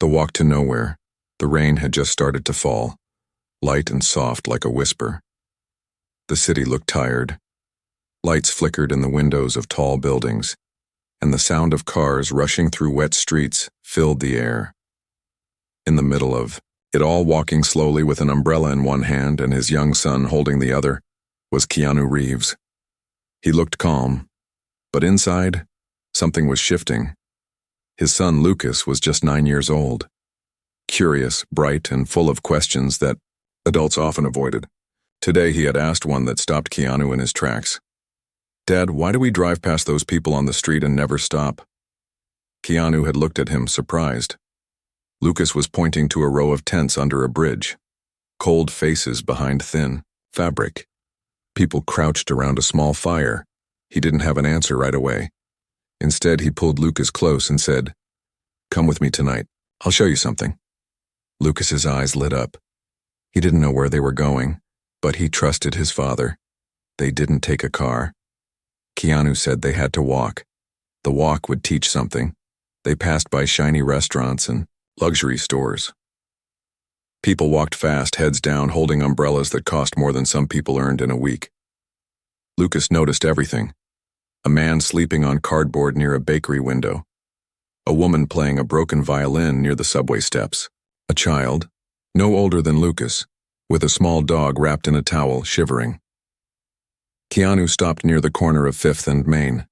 The walk to nowhere. The rain had just started to fall, light and soft like a whisper. The city looked tired. Lights flickered in the windows of tall buildings, and the sound of cars rushing through wet streets filled the air. In the middle of it all, walking slowly with an umbrella in one hand and his young son holding the other, was Keanu Reeves. He looked calm, but inside, something was shifting. His son Lucas was just 9 years old, curious, bright, and full of questions that adults often avoided. Today he had asked one that stopped Keanu in his tracks. "Dad, why do we drive past those people on the street and never stop?" Keanu had looked at him, surprised. Lucas was pointing to a row of tents under a bridge, cold faces behind thin fabric. People crouched around a small fire. He didn't have an answer right away. Instead, he pulled Lucas close and said, "Come with me tonight. I'll show you something." Lucas's eyes lit up. He didn't know where they were going, but he trusted his father. They didn't take a car. Keanu said they had to walk. The walk would teach something. They passed by shiny restaurants and luxury stores. People walked fast, heads down, holding umbrellas that cost more than some people earned in a week. Lucas noticed everything. A man sleeping on cardboard near a bakery window. A woman playing a broken violin near the subway steps. A child, no older than Lucas, with a small dog wrapped in a towel, shivering. Keanu stopped near the corner of 5th and Main.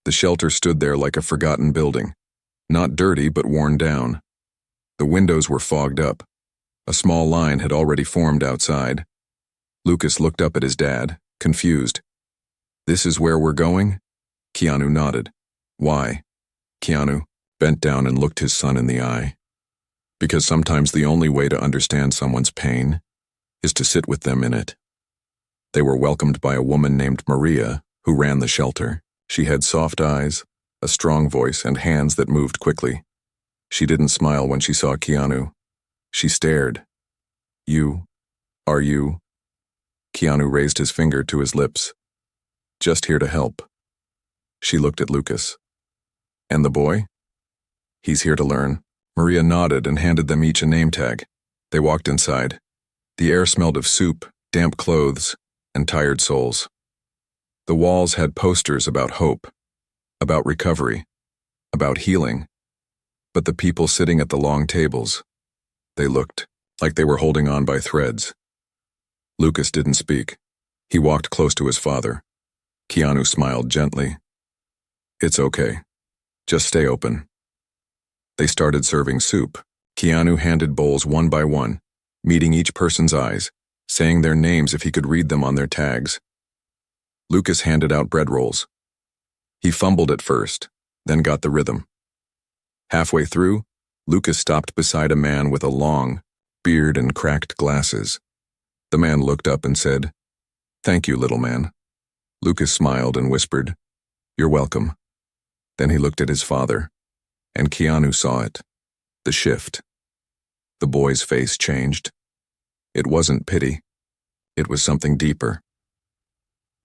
The shelter stood there like a forgotten building. Not dirty, but worn down. The windows were fogged up. A small line had already formed outside. Lucas looked up at his dad, confused. "This is where we're going?" Keanu nodded. "Why?" Keanu bent down and looked his son in the eye. "Because sometimes the only way to understand someone's pain is to sit with them in it." They were welcomed by a woman named Maria, who ran the shelter. She had soft eyes, a strong voice, and hands that moved quickly. She didn't smile when she saw Keanu. She stared. Are you? Keanu raised his finger to his lips. "Just here to help." She looked at Lucas. "And the boy?" "He's here to learn." Maria nodded and handed them each a name tag. They walked inside. The air smelled of soup, damp clothes, and tired souls. The walls had posters about hope, about recovery, about healing. But the people sitting at the long tables, they looked like they were holding on by threads. Lucas didn't speak. He walked close to his father. Keanu smiled gently. "It's okay. Just stay open." They started serving soup. Keanu handed bowls one by one, meeting each person's eyes, saying their names if he could read them on their tags. Lucas handed out bread rolls. He fumbled at first, then got the rhythm. Halfway through, Lucas stopped beside a man with a long beard and cracked glasses. The man looked up and said, "Thank you, little man." Lucas smiled and whispered, "You're welcome." Then he looked at his father, and Keanu saw it. The shift. The boy's face changed. It wasn't pity. It was something deeper.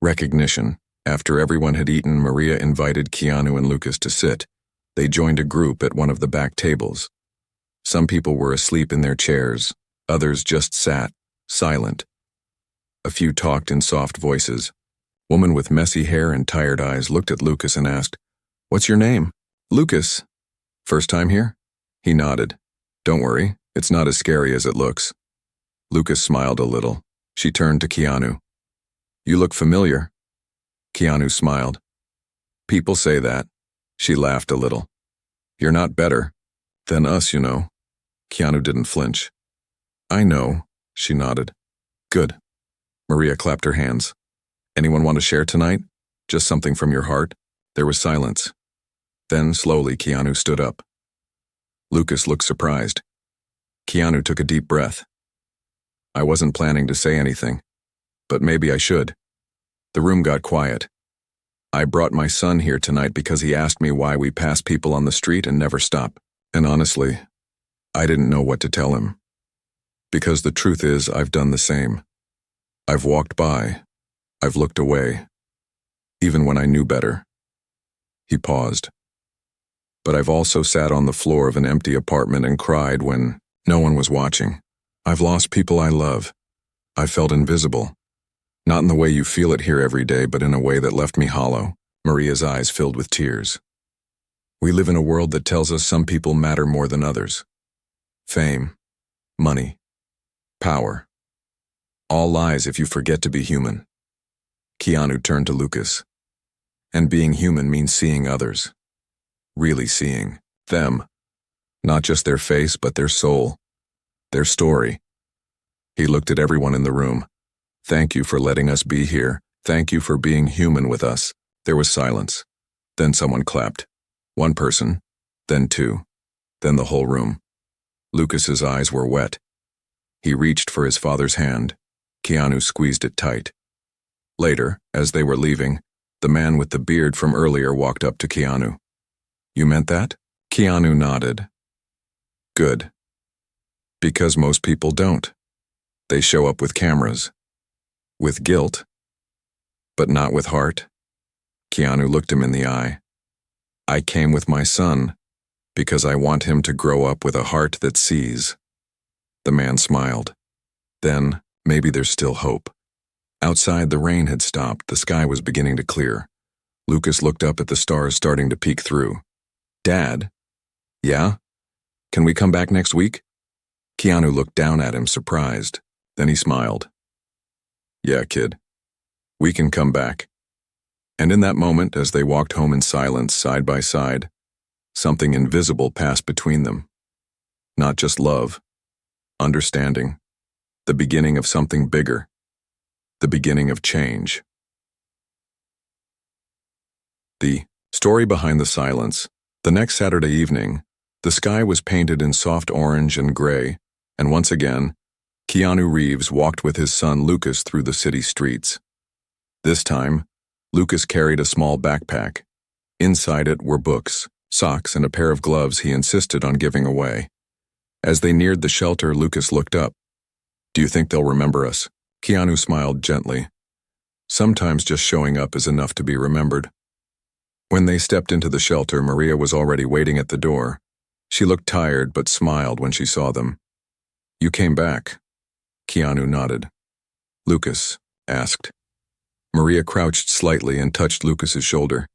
Recognition. After everyone had eaten, Maria invited Keanu and Lucas to sit. They joined a group at one of the back tables. Some people were asleep in their chairs. Others just sat, silent. A few talked in soft voices. Woman with messy hair and tired eyes looked at Lucas and asked, "What's your name?" "Lucas." "First time here?" He nodded. "Don't worry, it's not as scary as it looks." Lucas smiled a little. She turned to Keanu. "You look familiar." Keanu smiled. "People say that." She laughed a little. "You're not better than us, you know." Keanu didn't flinch. "I know," she nodded. "Good." Maria clapped her hands. "Anyone want to share tonight? Just something from your heart?" There was silence. Then, slowly, Keanu stood up. Lucas looked surprised. Keanu took a deep breath. "I wasn't planning to say anything, but maybe I should." The room got quiet. "I brought my son here tonight because he asked me why we pass people on the street and never stop. And honestly, I didn't know what to tell him. Because the truth is, I've done the same. I've walked by. I've looked away. Even when I knew better." He paused. But I've also sat on the floor of an empty apartment and cried when no one was watching. I've lost people I love. I felt invisible. Not in the way you feel it here every day, but in a way that left me hollow. Maria's eyes filled with tears. We live in a world that tells us some people matter more than others. Fame, money, power. All lies if you forget to be human. Keanu turned to Lucas. And being human means seeing others. Really seeing them. Not just their face, but their soul. Their story. He looked at everyone in the room. Thank you for letting us be here. Thank you for being human with us. There was silence. Then someone clapped. One person. Then two. Then the whole room. Lucas's eyes were wet. He reached for his father's hand. Keanu squeezed it tight. Later, as they were leaving, the man with the beard from earlier walked up to Keanu. You meant that? Keanu nodded. Good. Because most people don't. They show up with cameras. With guilt. But not with heart. Keanu looked him in the eye. I came with my son because I want him to grow up with a heart that sees. The man smiled. Then, maybe there's still hope. Outside, the rain had stopped. The sky was beginning to clear. Lucas looked up at the stars starting to peek through. Dad? Yeah? Can we come back next week? Keanu looked down at him, surprised. Then he smiled. Yeah, kid. We can come back. And in that moment, as they walked home in silence, side by side, something invisible passed between them. Not just love. Understanding. The beginning of something bigger. The beginning of change. The story behind the silence. The next Saturday evening, the sky was painted in soft orange and gray, and once again, Keanu Reeves walked with his son Lucas through the city streets. This time, Lucas carried a small backpack. Inside it were books, socks, and a pair of gloves he insisted on giving away. As they neared the shelter, Lucas looked up. Do you think they'll remember us? Keanu smiled gently. Sometimes just showing up is enough to be remembered. When they stepped into the shelter, Maria was already waiting at the door. She looked tired but smiled when she saw them. You came back. Keanu nodded. Lucas asked. Maria crouched slightly and touched Lucas's shoulder.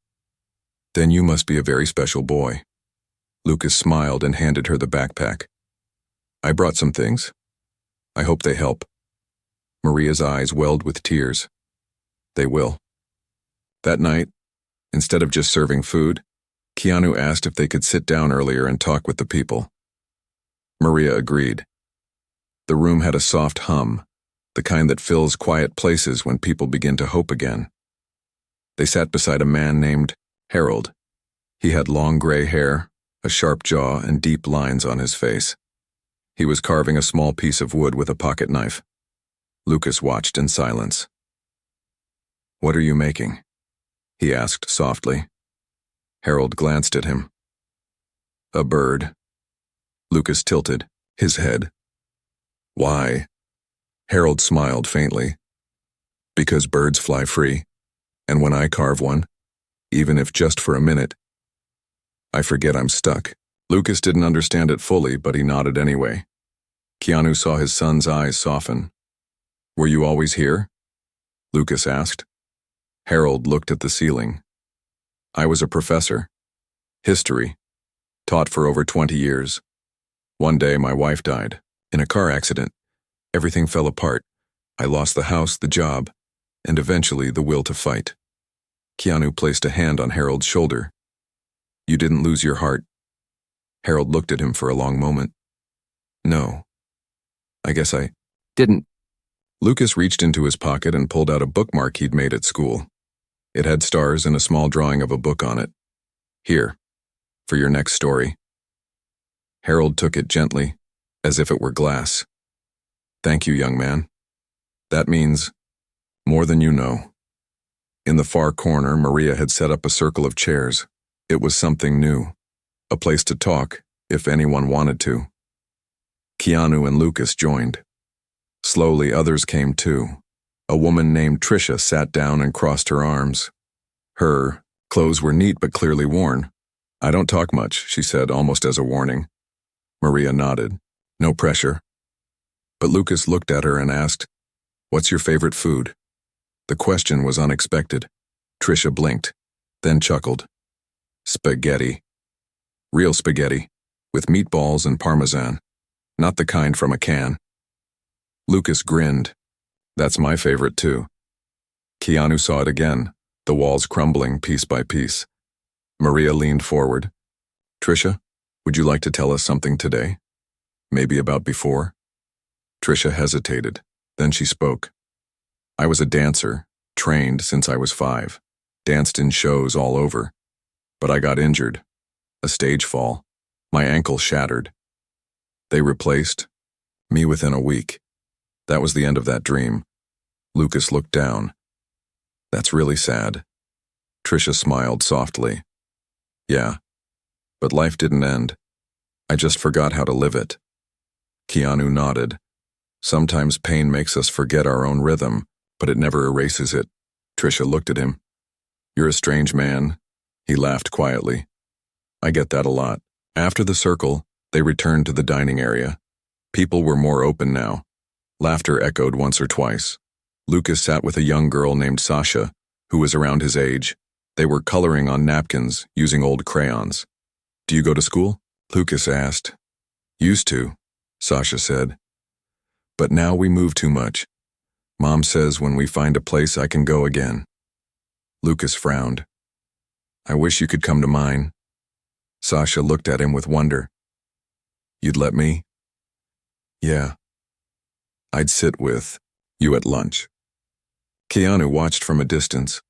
Then you must be a very special boy. Lucas smiled and handed her the backpack. I brought some things. I hope they help. Maria's eyes welled with tears. They will. That night, instead of just serving food, Keanu asked if they could sit down earlier and talk with the people. Maria agreed. The room had a soft hum, the kind that fills quiet places when people begin to hope again. They sat beside a man named Harold. He had long gray hair, a sharp jaw, and deep lines on his face. He was carving a small piece of wood with a pocket knife. Lucas watched in silence. What are you making? He asked softly. Harold glanced at him. A bird. Lucas tilted, his head. Why? Harold smiled faintly. Because birds fly free, and when I carve one, even if just for a minute, I forget I'm stuck. Lucas didn't understand it fully, but he nodded anyway. Keanu saw his son's eyes soften. Were you always here? Lucas asked. Harold looked at the ceiling. I was a professor. History. Taught for over 20 years. One day my wife died. In a car accident. Everything fell apart. I lost the house, the job, and eventually the will to fight. Keanu placed a hand on Harold's shoulder. You didn't lose your heart. Harold looked at him for a long moment. No. I guess I didn't. Lucas reached into his pocket and pulled out a bookmark he'd made at school. It had stars and a small drawing of a book on it. Here, for your next story. Harold took it gently, as if it were glass. Thank you, young man. That means more than you know. In the far corner, Maria had set up a circle of chairs. It was something new, a place to talk, if anyone wanted to. Keanu and Lucas joined. Slowly, others came too. A woman named Tricia sat down and crossed her arms. Her clothes were neat but clearly worn. I don't talk much, she said, almost as a warning. Maria nodded. No pressure. But Lucas looked at her and asked, "What's your favorite food?" The question was unexpected. Trisha blinked, then chuckled. Spaghetti. Real spaghetti, with meatballs and parmesan, not the kind from a can. Lucas grinned. That's my favorite too. Keanu saw it again, the walls crumbling piece by piece. Maria leaned forward. Trisha, would you like to tell us something today? Maybe about before? Trisha hesitated, then she spoke. I was a dancer, trained since I was 5, danced in shows all over. But I got injured. A stage fall. My ankle shattered. They replaced me within a week. That was the end of that dream. Lucas looked down. That's really sad. Trisha smiled softly. Yeah, but life didn't end. I just forgot how to live it. Keanu nodded. Sometimes pain makes us forget our own rhythm, but it never erases it. Trisha looked at him. You're a strange man. He laughed quietly. I get that a lot. After the circle, they returned to the dining area. People were more open now. Laughter echoed once or twice. Lucas sat with a young girl named Sasha, who was around his age. They were coloring on napkins, using old crayons. Do you go to school? Lucas asked. Used to, Sasha said. But now we move too much. Mom says when we find a place I can go again. Lucas frowned. I wish you could come to mine. Sasha looked at him with wonder. You'd let me? Yeah. I'd sit with you at lunch. Keanu watched from a distance,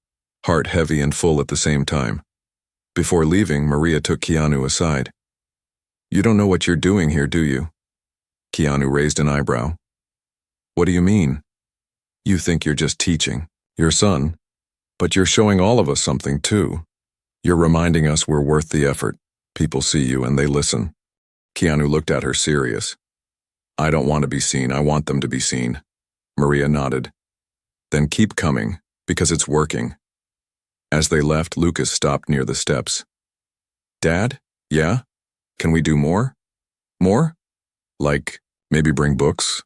heart heavy and full at the same time. Before leaving, Maria took Keanu aside. You don't know what you're doing here, do you? Keanu raised an eyebrow. What do you mean? You think you're just teaching your son, but you're showing all of us something too. You're reminding us we're worth the effort. People see you and they listen. Keanu looked at her serious. I don't want to be seen, I want them to be seen. Maria nodded. Then keep coming, because it's working. As they left, Lucas stopped near the steps. Dad? Yeah? Can we do more? More? Like, maybe bring books?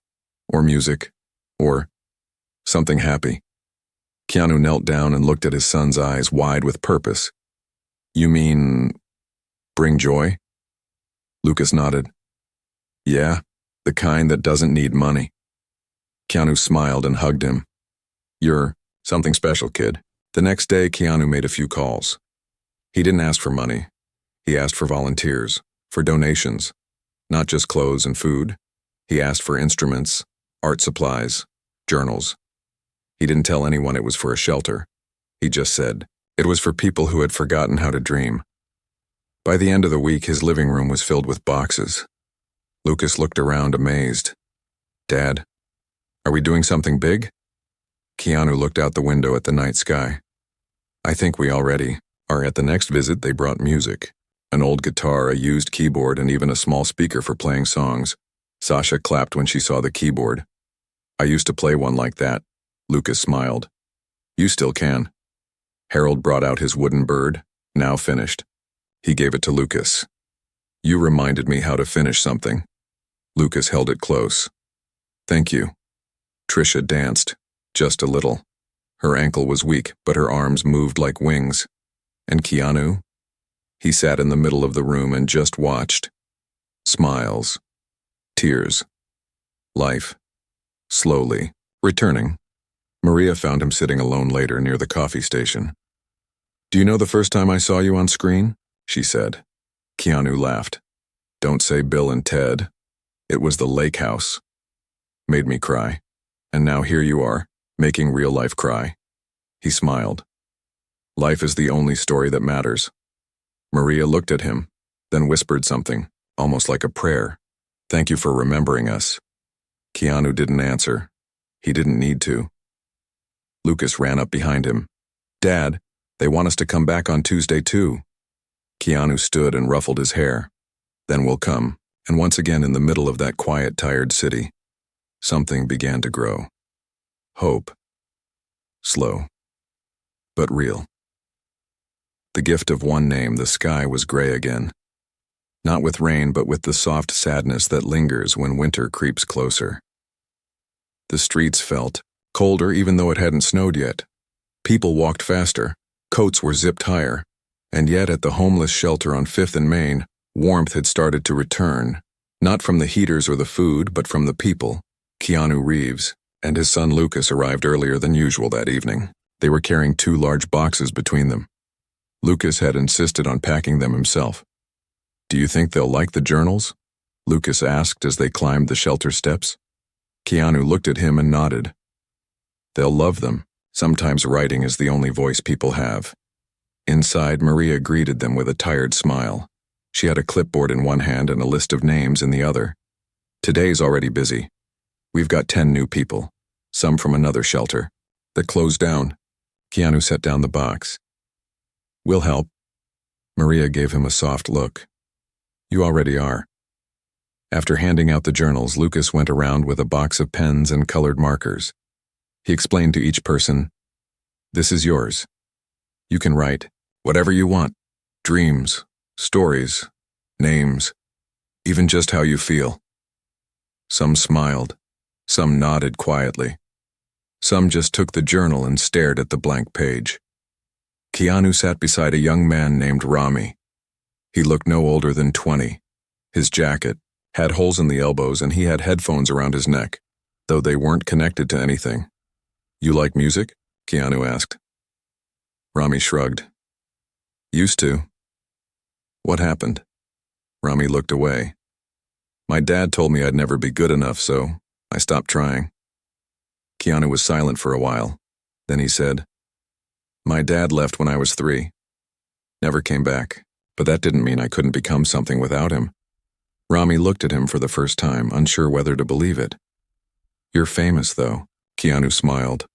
Or music? Or something happy? Keanu knelt down and looked at his son's eyes wide with purpose. You mean, bring joy? Lucas nodded. Yeah, the kind that doesn't need money. Keanu smiled and hugged him. You're something special, kid. The next day, Keanu made a few calls. He didn't ask for money. He asked for volunteers, for donations, not just clothes and food. He asked for instruments, art supplies, journals. He didn't tell anyone it was for a shelter. He just said it was for people who had forgotten how to dream. By the end of the week, his living room was filled with boxes. Lucas looked around amazed. Dad, are we doing something big? Keanu looked out the window at the night sky. I think we already are. At the next visit, they brought music. An old guitar, a used keyboard, and even a small speaker for playing songs. Sasha clapped when she saw the keyboard. I used to play one like that. Lucas smiled. You still can. Harold brought out his wooden bird, now finished. He gave it to Lucas. You reminded me how to finish something. Lucas held it close. Thank you. Trisha danced, just a little. Her ankle was weak, but her arms moved like wings. And Keanu? He sat in the middle of the room and just watched. Smiles. Tears. Life. Slowly. Returning. Maria found him sitting alone later near the coffee station. Do you know the first time I saw you on screen? She said. Keanu laughed. Don't say Bill and Ted. It was the lake house. Made me cry. And now here you are, making real life cry. He smiled. Life is the only story that matters. Maria looked at him, then whispered something, almost like a prayer. Thank you for remembering us. Keanu didn't answer. He didn't need to. Lucas ran up behind him. Dad, they want us to come back on Tuesday too. Keanu stood and ruffled his hair. Then we'll come, and once again in the middle of that quiet, tired city, something began to grow. Hope. Slow, but real. The gift of one name, the sky was gray again. Not with rain, but with the soft sadness that lingers when winter creeps closer. The streets felt colder even though it hadn't snowed yet. People walked faster, coats were zipped higher, and yet at the homeless shelter on 5th and Main, warmth had started to return, not from the heaters or the food, but from the people. Keanu Reeves and his son Lucas arrived earlier than usual that evening. They were carrying 2 large boxes between them. Lucas had insisted on packing them himself. "Do you think they'll like the journals?" Lucas asked as they climbed the shelter steps. Keanu looked at him and nodded. "They'll love them. Sometimes writing is the only voice people have." Inside, Maria greeted them with a tired smile. She had a clipboard in one hand and a list of names in the other. "Today's already busy. We've got 10 new people, some from another shelter that closed down." Keanu set down the box. "We'll help." Maria gave him a soft look. "You already are." After handing out the journals, Lucas went around with a box of pens and colored markers. He explained to each person, "This is yours. You can write whatever you want. Dreams, stories, names, even just how you feel." Some smiled. Some nodded quietly. Some just took the journal and stared at the blank page. Keanu sat beside a young man named Rami. He looked no older than 20. His jacket had holes in the elbows and he had headphones around his neck, though they weren't connected to anything. "You like music?" Keanu asked. Rami shrugged. "Used to." "What happened?" Rami looked away. "My dad told me I'd never be good enough, so I stopped trying." Keanu was silent for a while. Then he said, "My dad left when I was 3. Never came back, but that didn't mean I couldn't become something without him." Rami looked at him for the first time, unsure whether to believe it. "You're famous, though." Keanu smiled.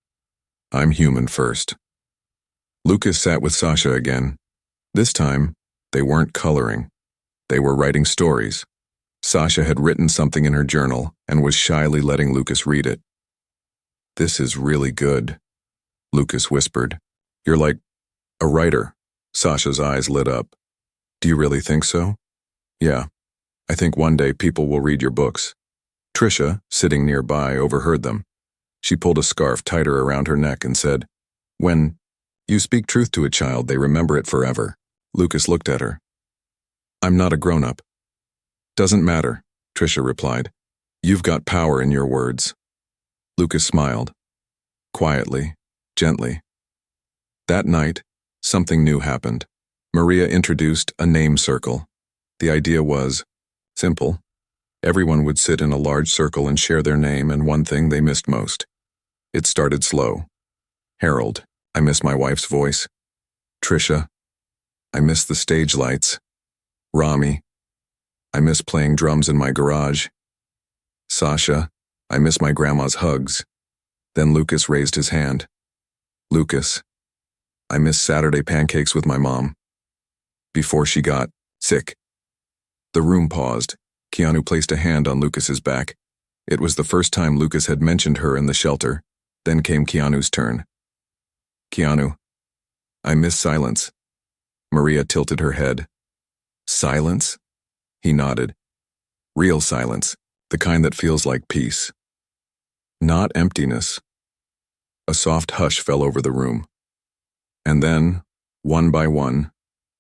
"I'm human first." Lucas sat with Sasha again. This time, they weren't coloring. They were writing stories. Sasha had written something in her journal and was shyly letting Lucas read it. "This is really good," Lucas whispered. "You're like a writer." Sasha's eyes lit up. "Do you really think so?" "Yeah. I think one day people will read your books." Trisha, sitting nearby, overheard them. She pulled a scarf tighter around her neck and said, "When you speak truth to a child, they remember it forever." Lucas looked at her. "I'm not a grown-up." "Doesn't matter," Trisha replied. "You've got power in your words." Lucas smiled. Quietly, gently. That night, something new happened. Maria introduced a name circle. The idea was simple. Everyone would sit in a large circle and share their name and one thing they missed most. It started slow. Harold, "I miss my wife's voice." Trisha, "I miss the stage lights." Rami, "I miss playing drums in my garage." Sasha, "I miss my grandma's hugs." Then Lucas raised his hand. Lucas, "I miss Saturday pancakes with my mom before she got sick." The room paused. Keanu placed a hand on Lucas's back. It was the first time Lucas had mentioned her in the shelter. Then came Keanu's turn. "Keanu, I miss silence." Maria tilted her head. "Silence?" He nodded. "Real silence, the kind that feels like peace. Not emptiness." A soft hush fell over the room. And then, one by one,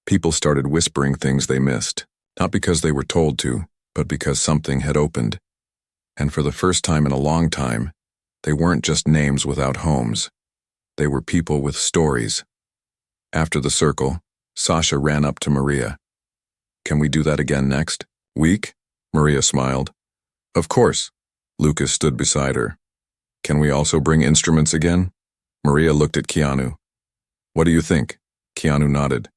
people started whispering things they missed, not because they were told to, but because something had opened. And for the first time in a long time, they weren't just names without homes. They were people with stories. After the circle, Sasha ran up to Maria. "Can we do that again next week?" Maria smiled. "Of course." Lucas stood beside her. "Can we also bring instruments again?" Maria looked at Keanu. "What do you think?" Keanu nodded.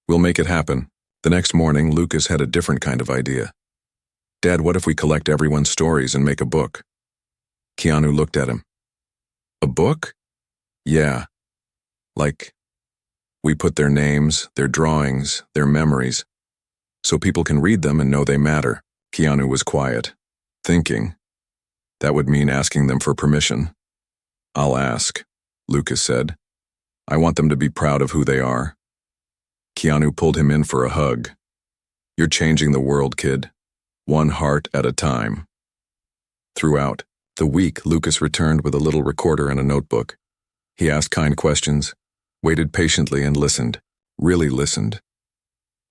"We'll make it happen." The next morning, Lucas had a different kind of idea. "Dad, what if we collect everyone's stories and make a book?" Keanu looked at him. "A book?" "Yeah. Like, we put their names, their drawings, their memories, so people can read them and know they matter." Keanu was quiet, thinking. "That would mean asking them for permission." "I'll ask," Lucas said. "I want them to be proud of who they are." Keanu pulled him in for a hug. "You're changing the world, kid. One heart at a time." Throughout the week, Lucas returned with a little recorder and a notebook. He asked kind questions, waited patiently, and listened. Really listened.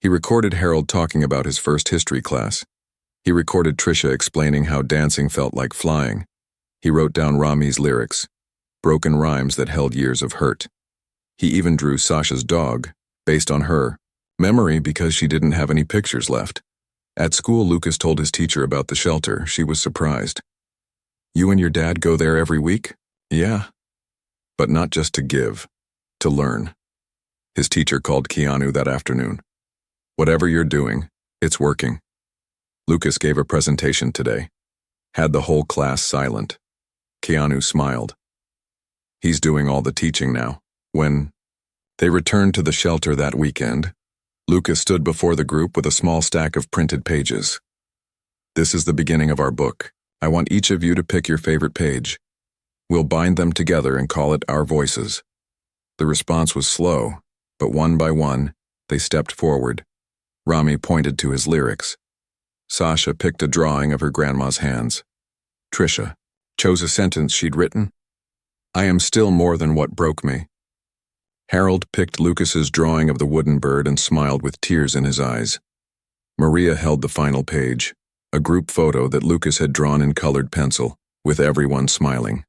He recorded Harold talking about his first history class. He recorded Trisha explaining how dancing felt like flying. He wrote down Rami's lyrics, broken rhymes that held years of hurt. He even drew Sasha's dog, based on her memory because she didn't have any pictures left. At school, Lucas told his teacher about the shelter. She was surprised. "You and your dad go there every week?" "Yeah." But not just to give, to learn. His teacher called Keanu that afternoon. "Whatever you're doing, it's working." Lucas gave a presentation today. Had the whole class silent. Keanu smiled. He's doing all the teaching now. When they returned to the shelter that weekend, Lucas stood before the group with a small stack of printed pages. "This is the beginning of our book. I want each of you to pick your favorite page. We'll bind them together and call it Our Voices." The response was slow, but one by one, they stepped forward. Rami pointed to his lyrics. Sasha picked a drawing of her grandma's hands. Trisha chose a sentence she'd written. "I am still more than what broke me." Harold picked Lucas's drawing of the wooden bird and smiled with tears in his eyes. Maria held the final page, a group photo that Lucas had drawn in colored pencil, with everyone smiling.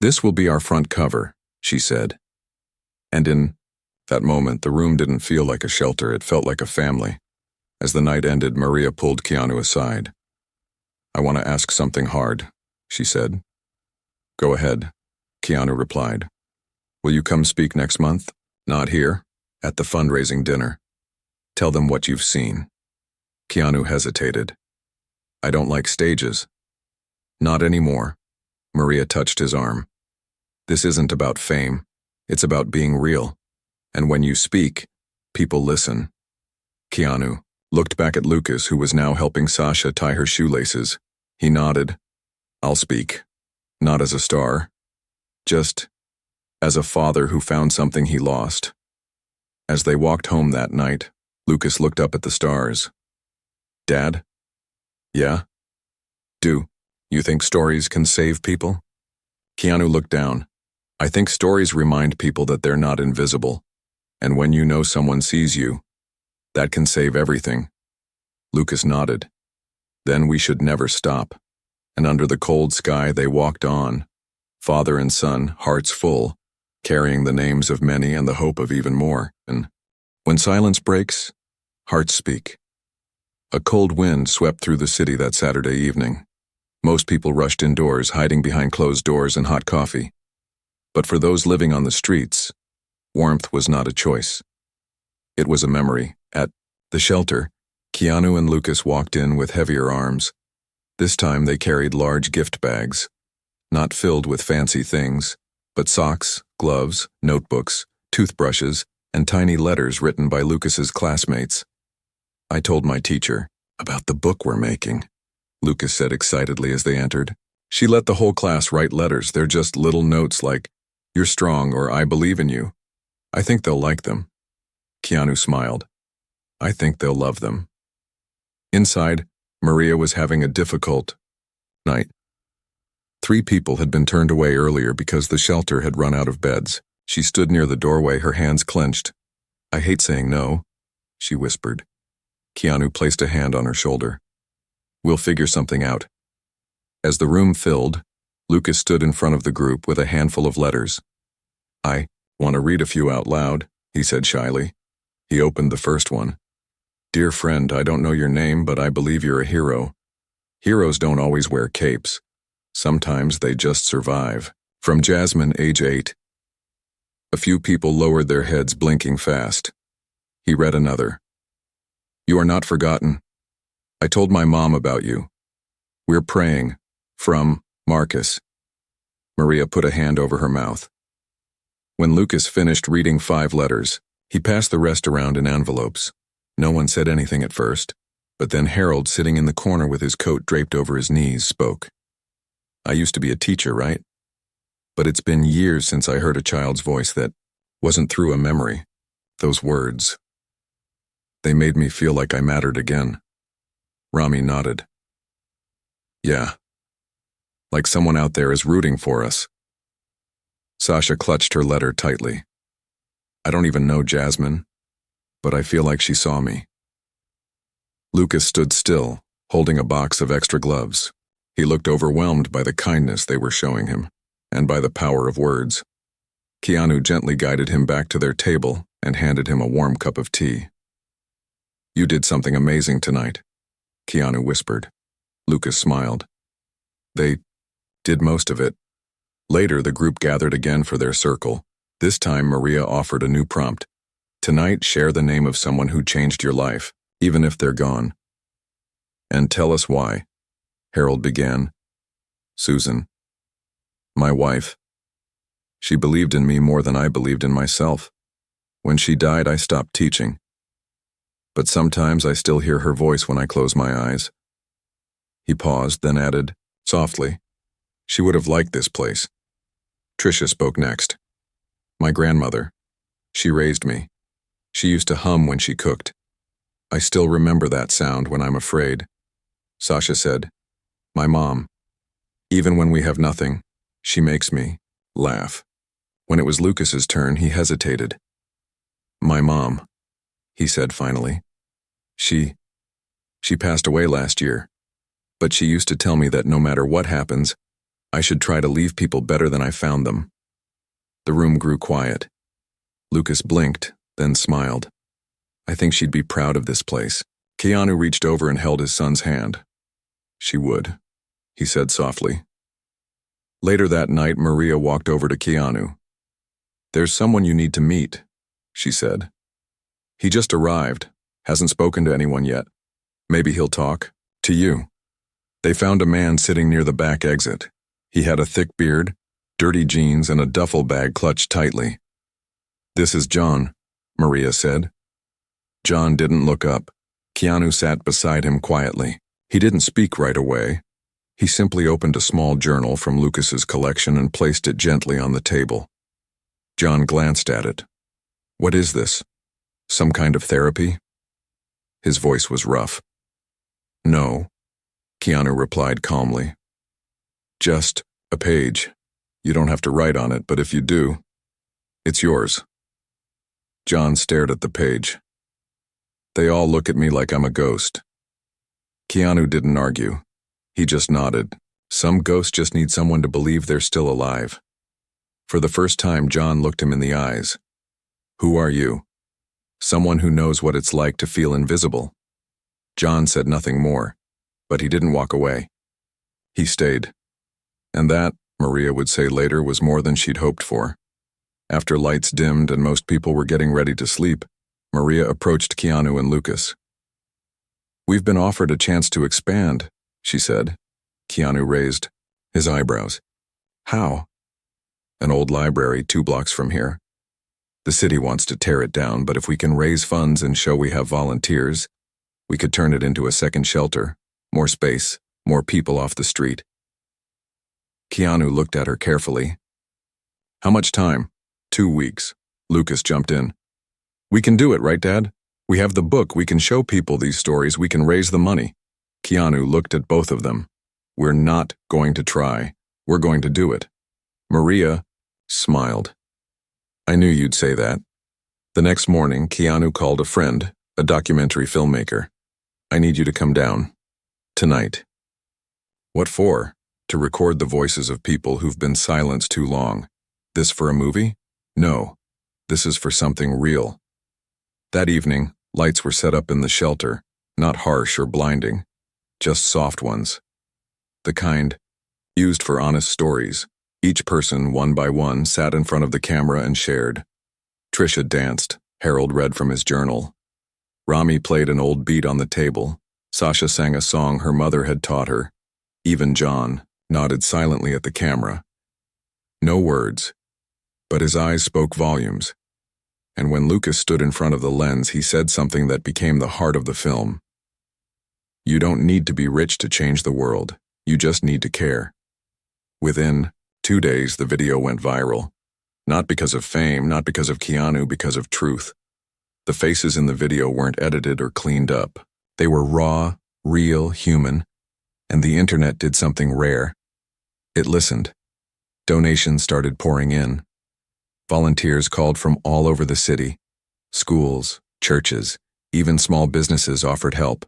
"This will be our front cover," she said. And in that moment, the room didn't feel like a shelter, it felt like a family. As the night ended, Maria pulled Keanu aside. "I want to ask something hard," she said. "Go ahead," Keanu replied. "Will you come speak next month?" "Not here, at the fundraising dinner. Tell them what you've seen." Keanu hesitated. "I don't like stages." "Not anymore." Maria touched his arm. "This isn't about fame. It's about being real. And when you speak, people listen." Keanu looked back at Lucas, who was now helping Sasha tie her shoelaces. He nodded. "I'll speak. Not as a star. Just as a father who found something he lost." As they walked home that night, Lucas looked up at the stars. "Dad?" "Yeah?" "Do you think stories can save people?" Keanu looked down. "I think stories remind people that they're not invisible. And when you know someone sees you, that can save everything." Lucas nodded. "Then we should never stop." And under the cold sky they walked on, father and son, hearts full, carrying the names of many and the hope of even more. And when silence breaks, hearts speak. A cold wind swept through the city that Saturday evening. Most people rushed indoors, hiding behind closed doors and hot coffee. But for those living on the streets, warmth was not a choice. It was a memory. At the shelter, Keanu and Lucas walked in with heavier arms. This time they carried large gift bags, not filled with fancy things, but socks, gloves, notebooks, toothbrushes, and tiny letters written by Lucas's classmates. "I told my teacher about the book we're making," Lucas said excitedly as they entered. "She let the whole class write letters. They're just little notes like, 'You're strong,' or 'I believe in you.' I think they'll like them." Keanu smiled. "I think they'll love them." Inside, Maria was having a difficult night. 3 people had been turned away earlier because the shelter had run out of beds. She stood near the doorway, her hands clenched. "I hate saying no," she whispered. Keanu placed a hand on her shoulder. "We'll figure something out." As the room filled, Lucas stood in front of the group with a handful of letters. "I want to read a few out loud," he said shyly. He opened the first one. "Dear friend, I don't know your name, but I believe you're a hero. Heroes don't always wear capes. Sometimes they just survive." From Jasmine, age 8. A few people lowered their heads, blinking fast. He read another. "You are not forgotten. I told my mom about you. We're praying. From Marcus." Maria put a hand over her mouth. When Lucas finished reading 5 letters, he passed the rest around in envelopes. No one said anything at first, but then Harold, sitting in the corner with his coat draped over his knees, spoke. "I used to be a teacher, right? But it's been years since I heard a child's voice that wasn't through a memory. Those words. They made me feel like I mattered again. Rami nodded. Yeah. Like someone out there is rooting for us. Sasha clutched her letter tightly. I don't even know Jasmine, but I feel like she saw me. Lucas stood still, holding a box of extra gloves. He looked overwhelmed by the kindness they were showing him, and by the power of words. Keanu gently guided him back to their table and handed him a warm cup of tea. You did something amazing tonight, Keanu whispered. Lucas smiled. They did most of it. Later, the group gathered again for their circle. This time, Maria offered a new prompt. Tonight, share the name of someone who changed your life, even if they're gone. And tell us why, Harold began. Susan. My wife. She believed in me more than I believed in myself. When she died, I stopped teaching. But sometimes I still hear her voice when I close my eyes. He paused, then added, softly, she would have liked this place. Tricia spoke next. My grandmother. She raised me. She used to hum when she cooked. I still remember that sound when I'm afraid. Sasha said, my mom. Even when we have nothing, she makes me laugh. When it was Lucas's turn, he hesitated. My mom, he said finally. She passed away last year, but she used to tell me that no matter what happens, I should try to leave people better than I found them. The room grew quiet. Lucas blinked, then smiled. I think she'd be proud of this place. Keanu reached over and held his son's hand. She would, he said softly. Later that night, Maria walked over to Keanu. There's someone you need to meet, she said. He just arrived, hasn't spoken to anyone yet. Maybe he'll talk to you. They found a man sitting near the back exit. He had a thick beard, dirty jeans, and a duffel bag clutched tightly. This is John, Maria said. John didn't look up. Keanu sat beside him quietly. He didn't speak right away. He simply opened a small journal from Lucas's collection and placed it gently on the table. John glanced at it. What is this? Some kind of therapy? His voice was rough. No, Keanu replied calmly. Just a page. You don't have to write on it, but if you do, it's yours. John stared at the page. They all look at me like I'm a ghost. Keanu didn't argue. He just nodded. Some ghosts just need someone to believe they're still alive. For the first time, John looked him in the eyes. Who are you? Someone who knows what it's like to feel invisible. John said nothing more, but he didn't walk away. He stayed. And that, Maria would say later, was more than she'd hoped for. After lights dimmed and most people were getting ready to sleep, Maria approached Keanu and Lucas. We've been offered a chance to expand, she said. Keanu raised his eyebrows. How? An old library 2 blocks from here. The city wants to tear it down, but if we can raise funds and show we have volunteers, we could turn it into a second shelter, more space, more people off the street. Keanu looked at her carefully. How much time? 2 weeks. Lucas jumped in. We can do it, right, Dad? We have the book, we can show people these stories, we can raise the money. Keanu looked at both of them. We're not going to try. We're going to do it. Maria smiled. I knew you'd say that. The next morning, Keanu called a friend, a documentary filmmaker. I need you to come down. Tonight. What for? To record the voices of people who've been silenced too long. This for a movie? No. This is for something real. That evening, lights were set up in the shelter, not harsh or blinding, just soft ones. The kind used for honest stories. Each person, one by one, sat in front of the camera and shared. Tricia danced. Harold read from his journal. Rami played an old beat on the table. Sasha sang a song her mother had taught her. Even John nodded silently at the camera. No words, but his eyes spoke volumes. And when Lucas stood in front of the lens, he said something that became the heart of the film. You don't need to be rich to change the world. You just need to care. Within 2 days, the video went viral. Not because of fame, not because of Keanu, because of truth. The faces in the video weren't edited or cleaned up. They were raw, real, human, and the internet did something rare. It listened. Donations started pouring in. Volunteers called from all over the city. Schools, churches, even small businesses offered help.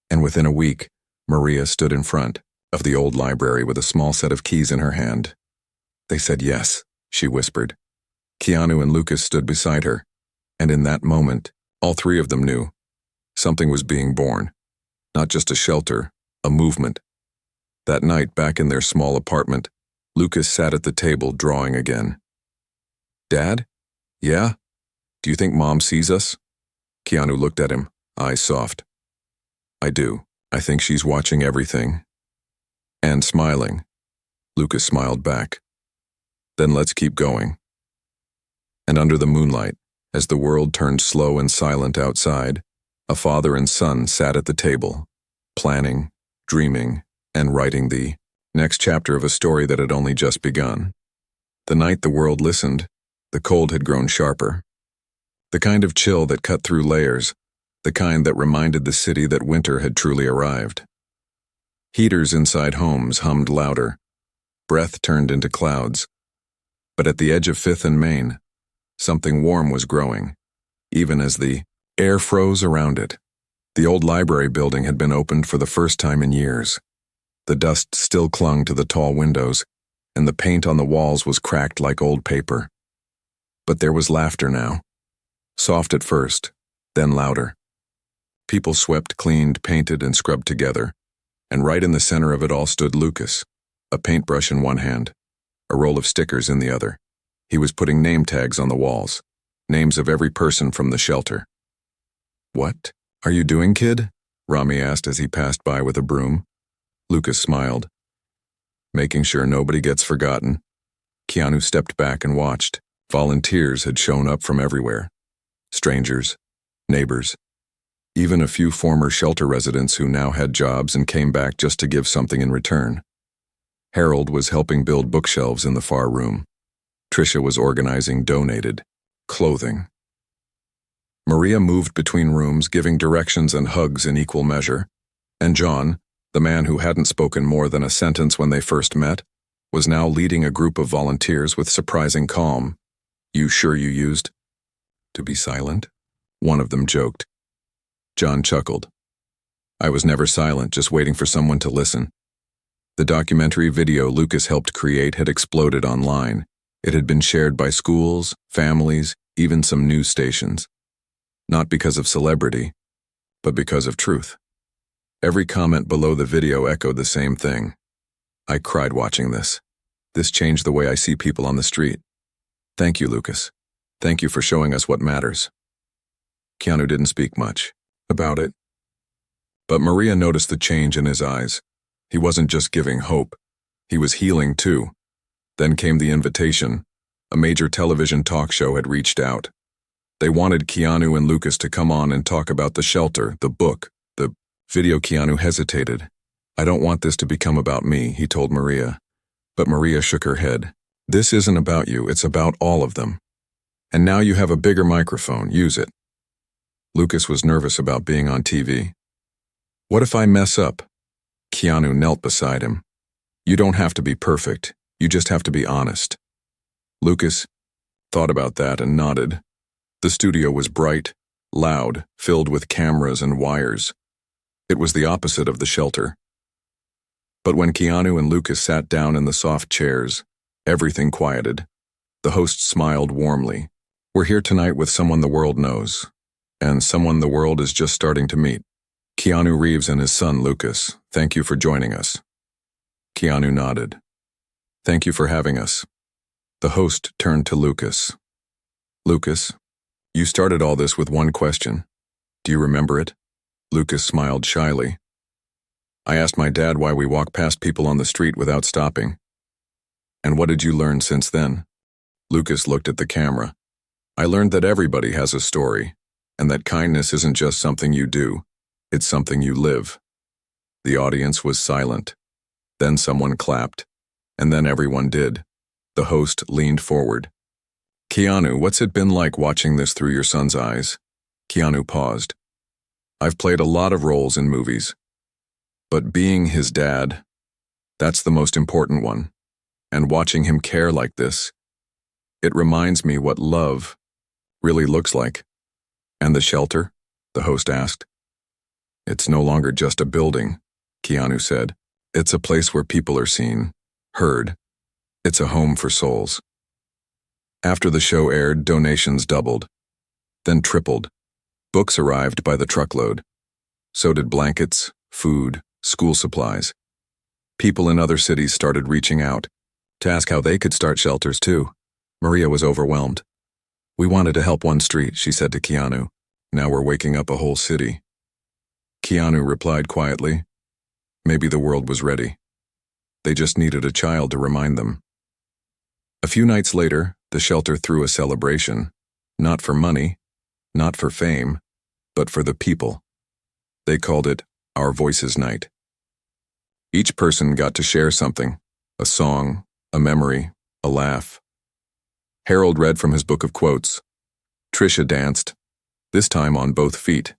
And within a week, Maria stood in front of the old library with a small set of keys in her hand. "They said yes," she whispered. Keanu and Lucas stood beside her, and in that moment, all three of them knew something was being born. Not just a shelter, a movement. That night, back in their small apartment, Lucas sat at the table drawing again. "Dad? Yeah? Do you think Mom sees us?" Keanu looked at him, eyes soft. "I do. I think she's watching everything." And smiling. Lucas smiled back. "Then let's keep going." And under the moonlight, as the world turned slow and silent outside, a father and son sat at the table, planning, dreaming, and writing the next chapter of a story that had only just begun. The night the world listened, the cold had grown sharper. The kind of chill that cut through layers, the kind that reminded the city that winter had truly arrived. Heaters inside homes hummed louder. Breath turned into clouds. But at the edge of 5th and Main, something warm was growing, even as the air froze around it. The old library building had been opened for the first time in years. The dust still clung to the tall windows, and the paint on the walls was cracked like old paper. But there was laughter now. Soft at first, then louder. People swept, cleaned, painted, and scrubbed together, and right in the center of it all stood Lucas, a paintbrush in one hand, a roll of stickers in the other. He was putting name tags on the walls, names of every person from the shelter. "What are you doing, kid?" Rami asked as he passed by with a broom. Lucas smiled. "Making sure nobody gets forgotten." Keanu stepped back and watched. Volunteers had shown up from everywhere. Strangers, neighbors, even a few former shelter residents who now had jobs and came back just to give something in return. Harold was helping build bookshelves in the far room. Tricia was organizing donated clothing. Maria moved between rooms, giving directions and hugs in equal measure. And John, the man who hadn't spoken more than a sentence when they first met, was now leading a group of volunteers with surprising calm. "You sure you used to be silent?" one of them joked. John chuckled. "I was never silent, just waiting for someone to listen." The documentary video Lucas helped create had exploded online. It had been shared by schools, families, even some news stations. Not because of celebrity, but because of truth. Every comment below the video echoed the same thing. "I cried watching this. This changed the way I see people on the street. Thank you, Lucas. Thank you for showing us what matters." Keanu didn't speak much about it. But Maria noticed the change in his eyes. He wasn't just giving hope. He was healing too. Then came the invitation. A major television talk show had reached out. They wanted Keanu and Lucas to come on and talk about the shelter, the book, the video. Keanu hesitated. "I don't want this to become about me," he told Maria. But Maria shook her head. "This isn't about you, it's about all of them. And now you have a bigger microphone, use it." Lucas was nervous about being on TV. "What if I mess up?" Keanu knelt beside him. "You don't have to be perfect, you just have to be honest." Lucas thought about that and nodded. The studio was bright, loud, filled with cameras and wires. It was the opposite of the shelter. But when Keanu and Lucas sat down in the soft chairs, everything quieted. The host smiled warmly. "We're here tonight with someone the world knows, and someone the world is just starting to meet. Keanu Reeves and his son Lucas, thank you for joining us." Keanu nodded. "Thank you for having us." The host turned to Lucas. "Lucas, you started all this with one question. Do you remember it?" Lucas smiled shyly. "I asked my dad why we walk past people on the street without stopping." "And what did you learn since then?" Lucas looked at the camera. "I learned that everybody has a story, and that kindness isn't just something you do, it's something you live." The audience was silent. Then someone clapped, and then everyone did. The host leaned forward. "Keanu, what's it been like watching this through your son's eyes?" Keanu paused. I've played a lot of roles in movies, but being his dad, that's the most important one. And watching him care like this, it reminds me what love really looks like. And the shelter? The host asked. It's no longer just a building, Keanu said. It's a place where people are seen, heard. It's a home for souls. After the show aired, donations doubled, then tripled. Books arrived by the truckload. So did blankets, food, school supplies. People in other cities started reaching out to ask how they could start shelters too. Maria was overwhelmed. We wanted to help one street, she said to Keanu. Now we're waking up a whole city. Keanu replied quietly. Maybe the world was ready. They just needed a child to remind them. A few nights later, the shelter threw a celebration. Not for money, not for fame, but for the people. They called it Our Voices Night. Each person got to share something, a song, a memory, a laugh. Harold read from his book of quotes. Trisha danced, this time on both feet.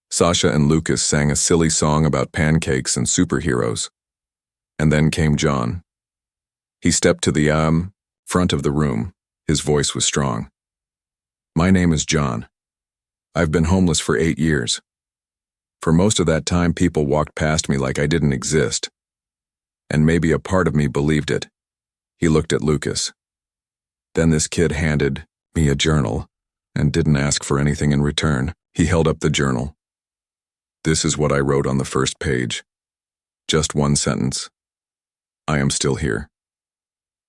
Sasha and Lucas sang a silly song about pancakes and superheroes. And then came John. He stepped to the front of the room. His voice was strong. My name is John. I've been homeless for 8 years. For most of that time, people walked past me like I didn't exist. And maybe a part of me believed it. He looked at Lucas. Then this kid handed me a journal and didn't ask for anything in return. He held up the journal. This is what I wrote on the first page. Just one sentence. I am still here.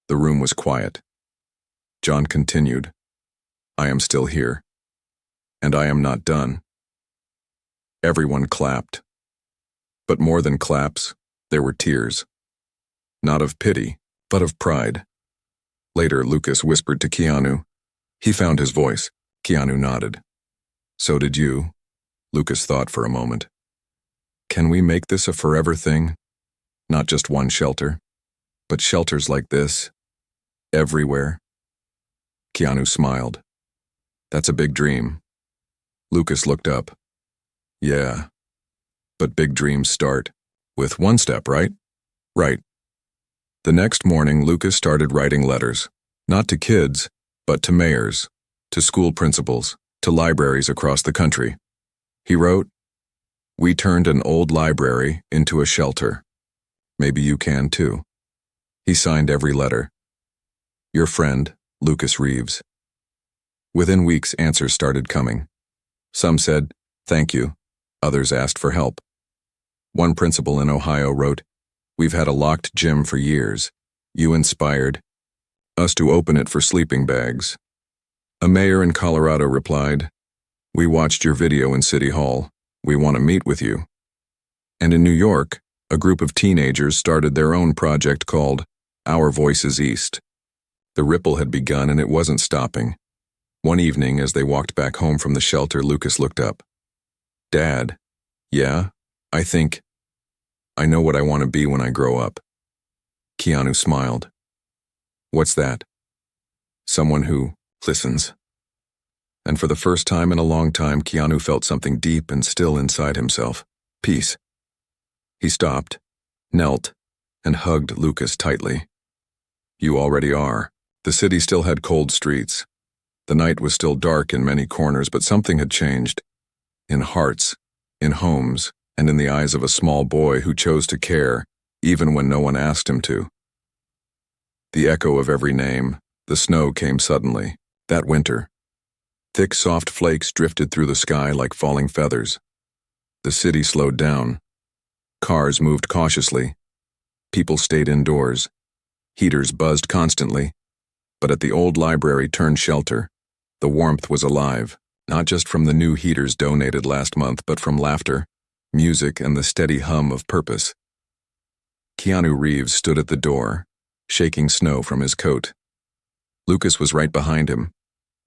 The room was quiet. John continued. I am still here. And I am not done. Everyone clapped. But more than claps, there were tears. Not of pity, but of pride. Later, Lucas whispered to Keanu. He found his voice. Keanu nodded. So did you. Lucas thought for a moment. Can we make this a forever thing? Not just one shelter, but shelters like this, everywhere. Keanu smiled. That's a big dream. Lucas looked up. Yeah, but big dreams start with one step, right? Right. The next morning, Lucas started writing letters, not to kids, but to mayors, to school principals, to libraries across the country. He wrote, We turned an old library into a shelter. Maybe you can too. He signed every letter. Your friend, Lucas Reeves. Within weeks, answers started coming. Some said, thank you. Others asked for help. One principal in Ohio wrote, We've had a locked gym for years. You inspired us to open it for sleeping bags. A mayor in Colorado replied, We watched your video in City Hall. We want to meet with you. And in New York, a group of teenagers started their own project called Our Voices East. The ripple had begun and it wasn't stopping. One evening, as they walked back home from the shelter, Lucas looked up. Dad, yeah, I know what I want to be when I grow up. Keanu smiled. What's that? Someone who listens. And for the first time in a long time, Keanu felt something deep and still inside himself. Peace. He stopped, knelt, and hugged Lucas tightly. You already are. The city still had cold streets. The night was still dark in many corners, but something had changed. In hearts, in homes, and in the eyes of a small boy who chose to care, even when no one asked him to. The echo of every name, the snow came suddenly, that winter. Thick, soft flakes drifted through the sky like falling feathers. The city slowed down. Cars moved cautiously. People stayed indoors. Heaters buzzed constantly. But at the old library turned shelter, the warmth was alive, not just from the new heaters donated last month, but from laughter, music, and the steady hum of purpose. Keanu Reeves stood at the door, shaking snow from his coat. Lucas was right behind him,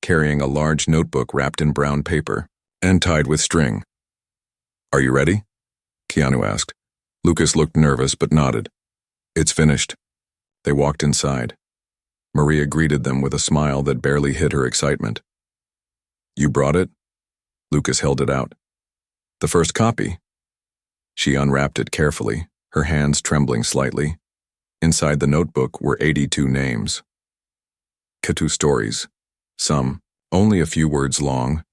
carrying a large notebook wrapped in brown paper and tied with string. Are you ready? Keanu asked. Lucas looked nervous but nodded. It's finished. They walked inside. Maria greeted them with a smile that barely hid her excitement. You brought it? Lucas held it out. The first copy. She unwrapped it carefully, her hands trembling slightly. Inside the notebook were 82 names. Ketu stories. Some, only a few words long.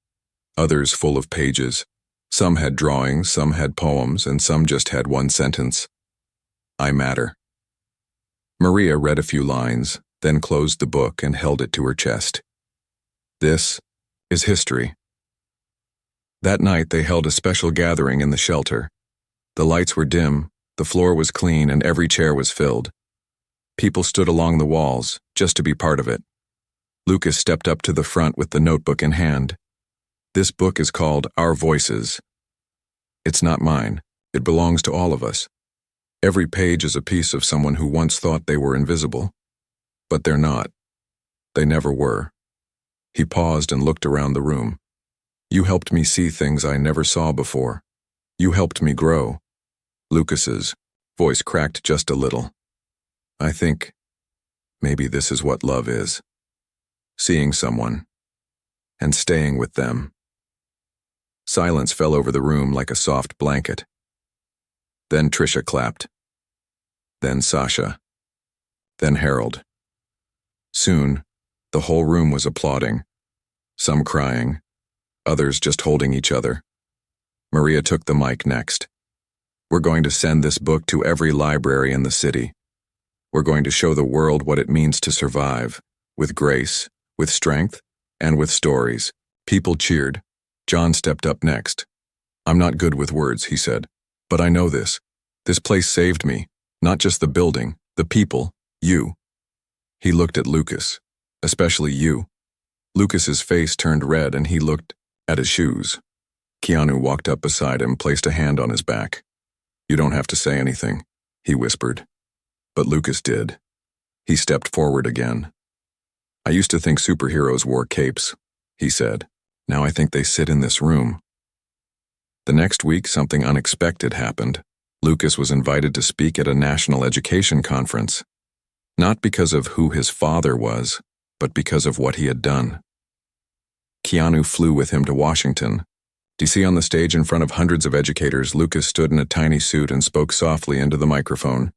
Others full of pages. Some had drawings, some had poems, and some just had one sentence. I matter. Maria read a few lines, then closed the book and held it to her chest. This is history. That night they held a special gathering in the shelter. The lights were dim, the floor was clean, and every chair was filled. People stood along the walls, just to be part of it. Lucas stepped up to the front with the notebook in hand. This book is called Our Voices. It's not mine. It belongs to all of us. Every page is a piece of someone who once thought they were invisible. But they're not. They never were. He paused and looked around the room. You helped me see things I never saw before. You helped me grow. Lucas's voice cracked just a little. I think maybe this is what love is. Seeing someone and staying with them. Silence fell over the room like a soft blanket. Then Trisha clapped. Then Sasha. Then Harold. Soon, the whole room was applauding. Some crying, others just holding each other. Maria took the mic next. We're going to send this book to every library in the city. We're going to show the world what it means to survive, with grace, with strength, and with stories. People cheered. John stepped up next. I'm not good with words, he said, but I know this. This place saved me, not just the building, the people, you. He looked at Lucas, especially you. Lucas's face turned red and he looked at his shoes. Keanu walked up beside him, placed a hand on his back. You don't have to say anything, he whispered. But Lucas did. He stepped forward again. I used to think superheroes wore capes, he said. Now I think they sit in this room. The next week, something unexpected happened. Lucas was invited to speak at a national education conference. Not because of who his father was, but because of what he had done. Keanu flew with him to Washington. DC on the stage in front of hundreds of educators, Lucas stood in a tiny suit and spoke softly into the microphone.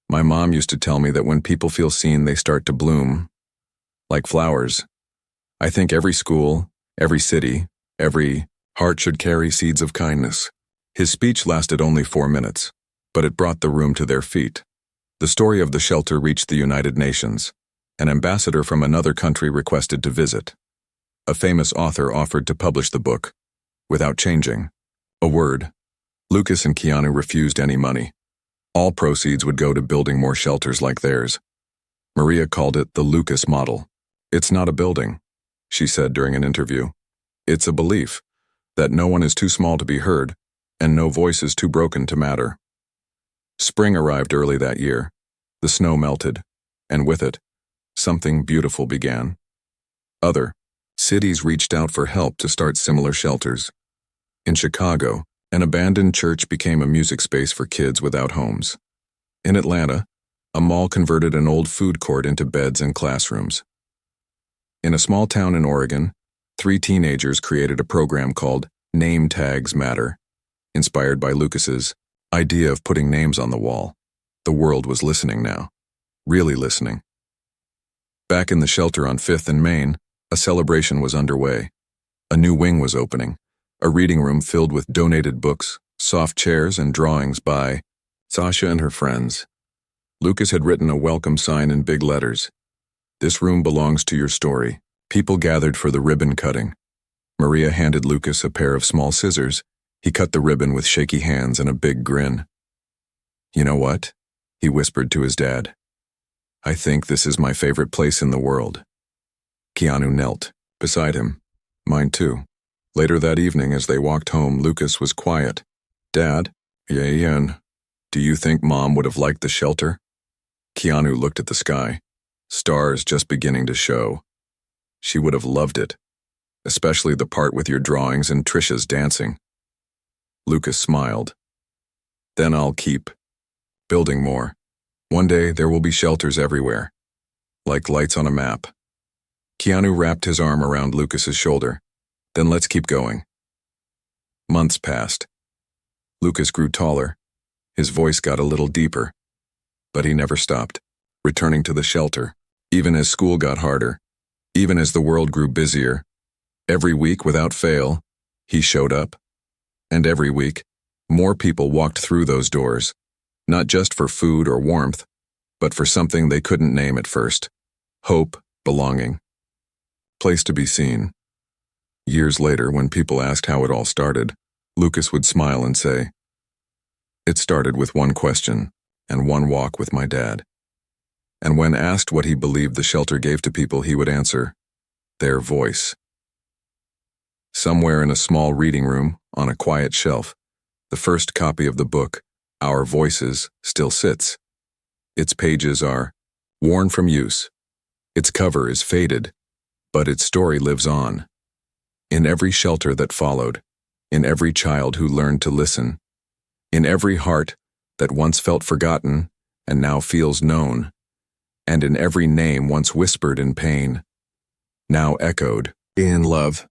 My mom used to tell me that when people feel seen, they start to bloom. Like flowers. I think every school, every city, every heart should carry seeds of kindness. His speech lasted only 4 minutes, but it brought the room to their feet. The story of the shelter reached the United Nations. An ambassador from another country requested to visit. A famous author offered to publish the book, without changing a word. Lucas and Keanu refused any money. All proceeds would go to building more shelters like theirs. Maria called it the Lucas model. It's not a building, she said during an interview. It's a belief that no one is too small to be heard, and no voice is too broken to matter. Spring arrived early that year. The snow melted, and with it, something beautiful began. Other cities reached out for help to start similar shelters. In Chicago, an abandoned church became a music space for kids without homes. In Atlanta, a mall converted an old food court into beds and classrooms. In a small town in Oregon, 3 teenagers created a program called Name Tags Matter, inspired by Lucas's idea of putting names on the wall. The world was listening now, really listening. Back in the shelter on 5th and Main, a celebration was underway. A new wing was opening, a reading room filled with donated books, soft chairs, and drawings by Sasha and her friends. Lucas had written a welcome sign in big letters. This room belongs to your story. People gathered for the ribbon cutting. Maria handed Lucas a pair of small scissors. He cut the ribbon with shaky hands and a big grin. You know what? He whispered to his dad. I think this is my favorite place in the world. Keanu knelt beside him. Mine too. Later that evening, as they walked home, Lucas was quiet. Dad, do you think Mom would have liked the shelter? Keanu looked at the sky. Stars just beginning to show. She would have loved it, especially the part with your drawings and Trisha's dancing. Lucas smiled. Then I'll keep building more. One day there will be shelters everywhere, like lights on a map. Keanu wrapped his arm around Lucas's shoulder. Then let's keep going. Months passed. Lucas grew taller. His voice got a little deeper. But he never stopped, returning to the shelter, even as school got harder, even as the world grew busier. Every week, without fail, he showed up. And every week, more people walked through those doors, not just for food or warmth, but for something they couldn't name at first: hope, belonging, place to be seen. Years later, when people asked how it all started, Lucas would smile and say, "It started with one question and one walk with my dad." And when asked what he believed the shelter gave to people, he would answer, "Their voice." Somewhere in a small reading room, on a quiet shelf, the first copy of the book, Our Voices, still sits. Its pages are worn from use. Its cover is faded, but its story lives on. In every shelter that followed, in every child who learned to listen, in every heart that once felt forgotten and now feels known, and in every name once whispered in pain, now echoed in love.